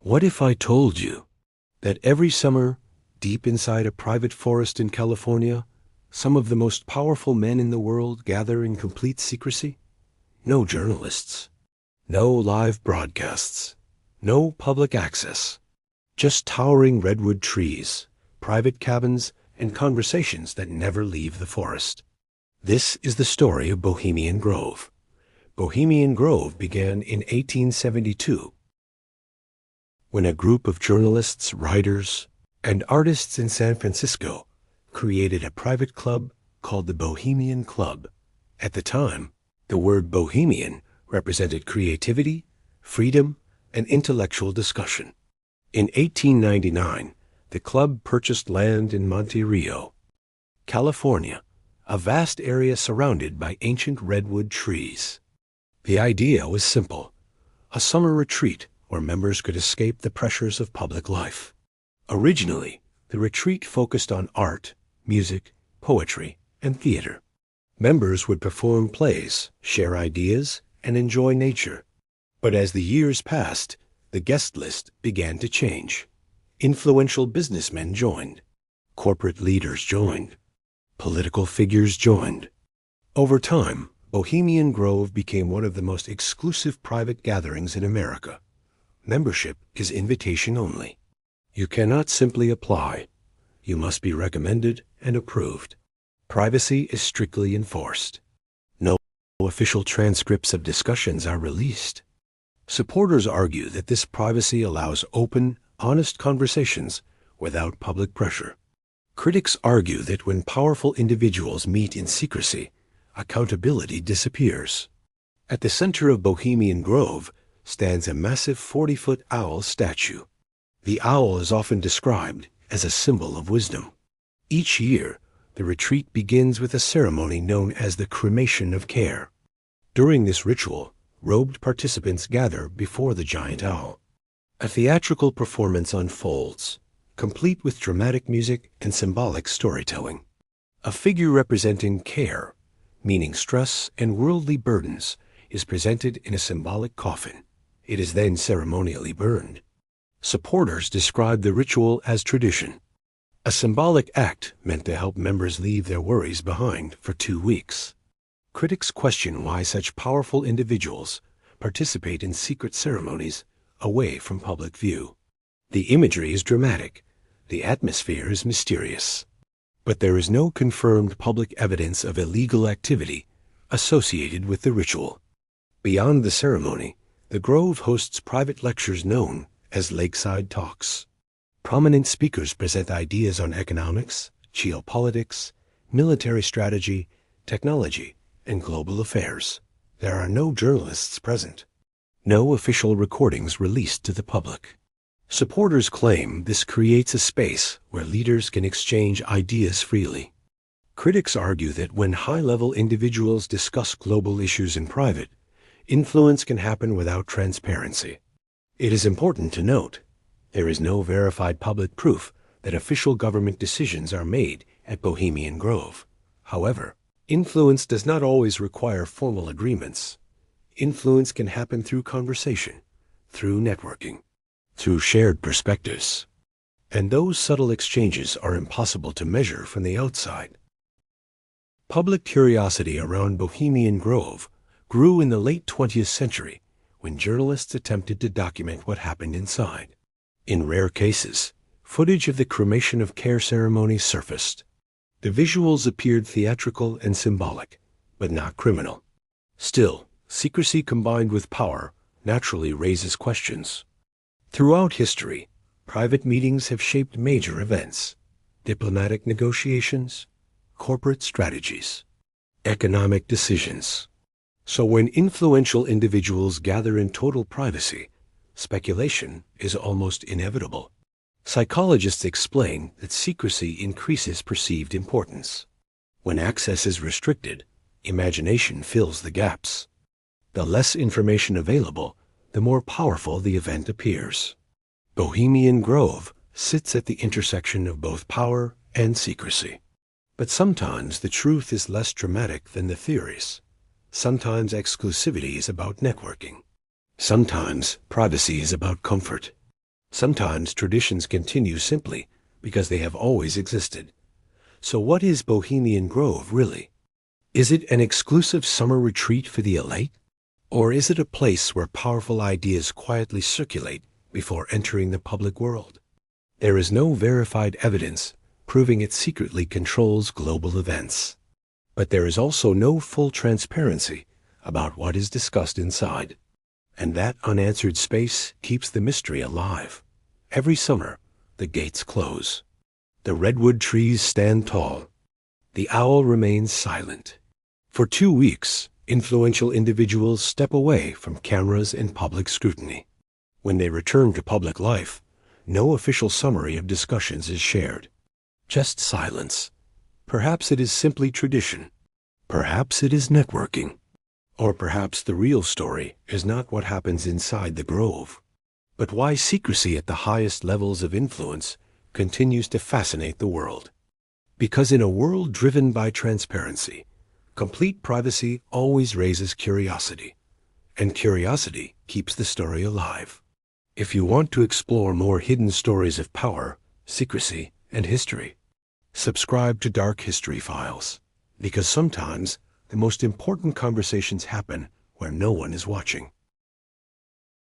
What if I told you that every summer, deep inside a private forest in California, some of the most powerful men in the world gather in complete secrecy? No journalists, no live broadcasts, no public access, just towering redwood trees, private cabins, and conversations that never leave the forest. This is the story of Bohemian Grove. Bohemian Grove began in 1872, when a group of journalists, writers, and artists in San Francisco created a private club called the Bohemian Club. At the time, the word Bohemian represented creativity, freedom, and intellectual discussion. In 1899, the club purchased land in Monte Rio, California, a vast area surrounded by ancient redwood trees. The idea was simple: a summer retreat where members could escape the pressures of public life. Originally, the retreat focused on art, music, poetry, and theater. Members would perform plays, share ideas, and enjoy nature. But as the years passed, the guest list began to change. Influential businessmen joined. Corporate leaders joined. Political figures joined. Over time, Bohemian Grove became one of the most exclusive private gatherings in America. Membership is invitation only. You cannot simply apply. You must be recommended and approved. Privacy is strictly enforced. No official transcripts of discussions are released. Supporters argue that this privacy allows open, honest conversations without public pressure. Critics argue that when powerful individuals meet in secrecy, accountability disappears. At the center of Bohemian Grove stands a massive 40-foot owl statue. The owl is often described as a symbol of wisdom. Each year, the retreat begins with a ceremony known as the cremation of care. During this ritual, robed participants gather before the giant owl. A theatrical performance unfolds, complete with dramatic music and symbolic storytelling. A figure representing care, meaning stress and worldly burdens, is presented in a symbolic coffin. It is then ceremonially burned. Supporters describe the ritual as tradition, a symbolic act meant to help members leave their worries behind for 2 weeks. Critics question why such powerful individuals participate in secret ceremonies away from public view. The imagery is dramatic, the atmosphere is mysterious, but there is no confirmed public evidence of illegal activity associated with the ritual. Beyond the ceremony, the Grove hosts private lectures known as Lakeside Talks. Prominent speakers present ideas on economics, geopolitics, military strategy, technology, and global affairs. There are no journalists present. No official recordings released to the public. Supporters claim this creates a space where leaders can exchange ideas freely. Critics argue that when high-level individuals discuss global issues in private, influence can happen without transparency. It is important to note, there is no verified public proof that official government decisions are made at Bohemian Grove. However, influence does not always require formal agreements. Influence can happen through conversation, through networking, through shared perspectives. And those subtle exchanges are impossible to measure from the outside. Public curiosity around Bohemian Grove grew in the late 20th century when journalists attempted to document what happened inside. In rare cases, footage of the cremation of care ceremony surfaced. The visuals appeared theatrical and symbolic, but not criminal. Still, secrecy combined with power naturally raises questions. Throughout history, private meetings have shaped major events: diplomatic negotiations, corporate strategies, economic decisions. So when influential individuals gather in total privacy, speculation is almost inevitable. Psychologists explain that secrecy increases perceived importance. When access is restricted, imagination fills the gaps. The less information available, the more powerful the event appears. Bohemian Grove sits at the intersection of both power and secrecy. But sometimes the truth is less dramatic than the theories. Sometimes exclusivity is about networking. Sometimes privacy is about comfort. Sometimes traditions continue simply because they have always existed. So what is Bohemian Grove really? Is it an exclusive summer retreat for the elite? Or is it a place where powerful ideas quietly circulate before entering the public world? There is no verified evidence proving it secretly controls global events. But there is also no full transparency about what is discussed inside. And that unanswered space keeps the mystery alive. Every summer, the gates close. The redwood trees stand tall. The owl remains silent. For 2 weeks, influential individuals step away from cameras and public scrutiny. When they return to public life, no official summary of discussions is shared. Just silence. Perhaps it is simply tradition. Perhaps it is networking. Or perhaps the real story is not what happens inside the grove, but why secrecy at the highest levels of influence continues to fascinate the world. Because in a world driven by transparency, complete privacy always raises curiosity, and curiosity keeps the story alive. If you want to explore more hidden stories of power, secrecy, and history, subscribe to Dark History Files, because sometimes the most important conversations happen where no one is watching.